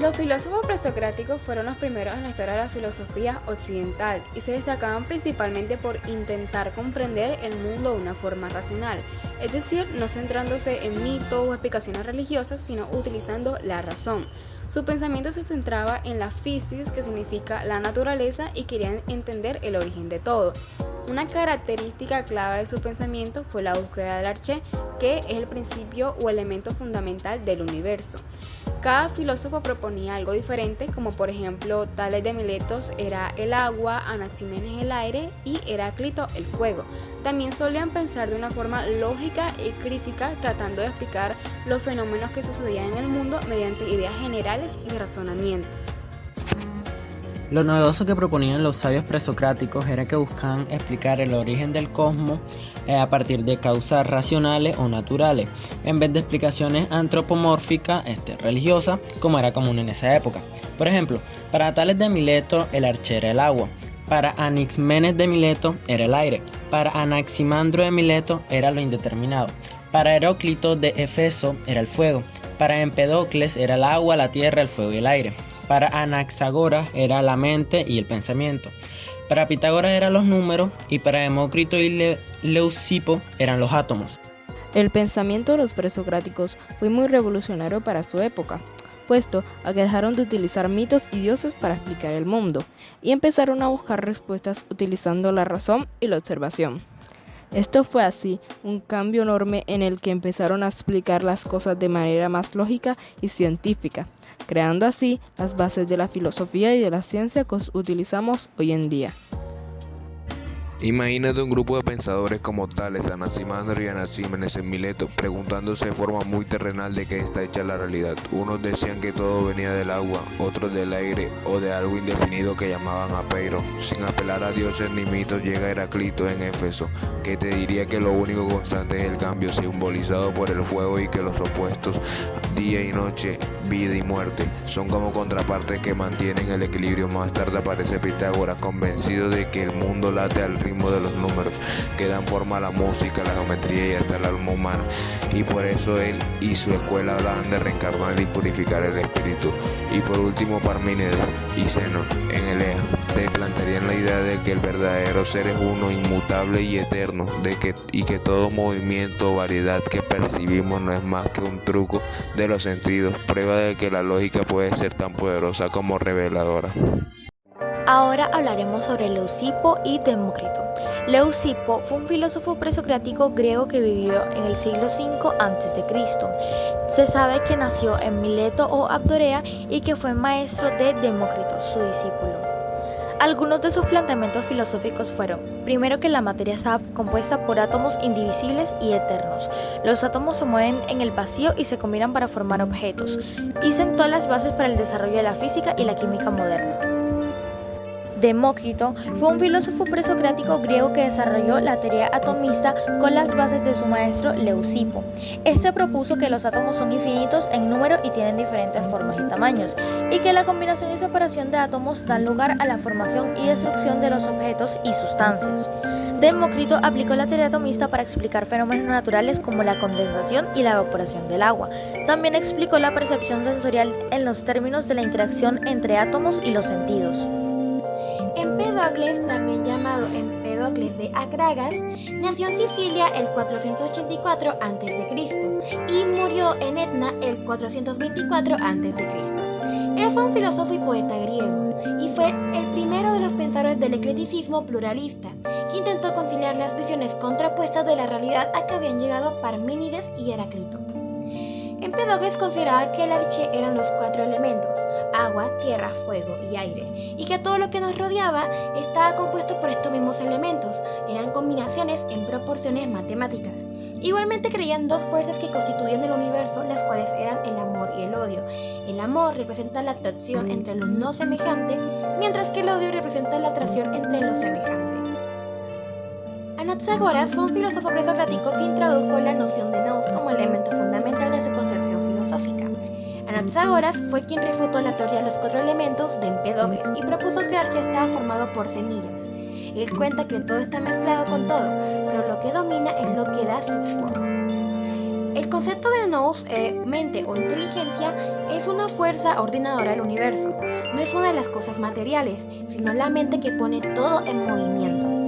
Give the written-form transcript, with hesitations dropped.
Los filósofos presocráticos fueron los primeros en la historia de la filosofía occidental y se destacaban principalmente por intentar comprender el mundo de una forma racional, es decir, no centrándose en mitos o explicaciones religiosas, sino utilizando la razón. Su pensamiento se centraba en la physis, que significa la naturaleza, y querían entender el origen de todo. Una característica clave de su pensamiento fue la búsqueda del arché, que es el principio o elemento fundamental del universo. Cada filósofo proponía algo diferente, como por ejemplo Tales de Miletos era el agua, Anaxímenes el aire y Heráclito el fuego. También solían pensar de una forma lógica y crítica, tratando de explicar los fenómenos que sucedían en el mundo mediante ideas generales y razonamientos. Lo novedoso que proponían los sabios presocráticos era que buscaban explicar el origen del cosmos a partir de causas racionales o naturales, en vez de explicaciones antropomórficas, religiosas, como era común en esa época. Por ejemplo, para Tales de Mileto el arché era el agua, para Anaxímenes de Mileto era el aire, para Anaximandro de Mileto era lo indeterminado, para Heráclito de Éfeso era el fuego, para Empedocles era el agua, la tierra, el fuego y el aire. Para Anaxágoras era la mente y el pensamiento. Para Pitágoras eran los números y para Demócrito y Leucipo eran los átomos. El pensamiento de los presocráticos fue muy revolucionario para su época, puesto a que dejaron de utilizar mitos y dioses para explicar el mundo y empezaron a buscar respuestas utilizando la razón y la observación. Esto fue así un cambio enorme en el que empezaron a explicar las cosas de manera más lógica y científica, creando así las bases de la filosofía y de la ciencia que utilizamos hoy en día. Imagínate un grupo de pensadores como Tales, Anaximandro y Anaxímenes en Mileto, preguntándose de forma muy terrenal de qué está hecha la realidad. Unos decían que todo venía del agua, otros del aire o de algo indefinido que llamaban apeiro. Sin apelar a dioses ni mitos, llega Heráclito en Éfeso, que te diría que lo único constante es el cambio, simbolizado por el fuego, y que los opuestos, día y noche, vida y muerte, son como contrapartes que mantienen el equilibrio. Más tarde aparece Pitágoras, convencido de que el mundo late al ritmo de los números que dan forma a la música, la geometría y hasta el alma humana, y por eso él y su escuela hablaban de reencarnar y purificar el espíritu. Y por último, Parménides y Zeno en Elea te plantearían la idea de que el verdadero ser es uno, inmutable y eterno, y que todo movimiento o variedad que percibimos no es más que un truco de los sentidos, prueba de que la lógica puede ser tan poderosa como reveladora. Ahora hablaremos sobre Leucipo y Demócrito. Leucipo fue un filósofo presocrático griego que vivió en el siglo V a.C. Se sabe que nació en Mileto o Abdorea y que fue maestro de Demócrito, su discípulo. Algunos de sus planteamientos filosóficos fueron: primero, que la materia está compuesta por átomos indivisibles y eternos. Los átomos se mueven en el vacío y se combinan para formar objetos, y sentó las bases para el desarrollo de la física y la química moderna. Demócrito fue un filósofo presocrático griego que desarrolló la teoría atomista con las bases de su maestro Leucipo. Este propuso que los átomos son infinitos en número y tienen diferentes formas y tamaños, y que la combinación y separación de átomos dan lugar a la formación y destrucción de los objetos y sustancias. Demócrito aplicó la teoría atomista para explicar fenómenos naturales como la condensación y la evaporación del agua. También explicó la percepción sensorial en los términos de la interacción entre átomos y los sentidos. Empedocles, también llamado Empedocles de Acragas, nació en Sicilia el 484 a.C. y murió en Etna el 424 a.C. Él fue un filósofo y poeta griego, y fue el primero de los pensadores del eclecticismo pluralista, que intentó conciliar las visiones contrapuestas de la realidad a que habían llegado Parménides y Heráclito. Empedocles consideraba que el arché eran los cuatro elementos: agua, tierra, fuego y aire, y que todo lo que nos rodeaba estaba compuesto por estos mismos elementos, eran combinaciones en proporciones matemáticas. Igualmente creían dos fuerzas que constituían el universo, las cuales eran el amor y el odio. El amor representa la atracción entre lo no semejante, mientras que el odio representa la atracción entre lo semejante. Anaxágoras fue un filósofo presocrático que introdujo la noción de nous como elemento fundamental de su concepción filosófica. Anaxágoras fue quien refutó la teoría de los cuatro elementos de Empedocles y propuso que el arché estaba formado por semillas. Él cuenta que todo está mezclado con todo, pero lo que domina es lo que da su forma. El concepto de nous, mente o inteligencia, es una fuerza ordenadora del universo. No es una de las cosas materiales, sino la mente que pone todo en movimiento.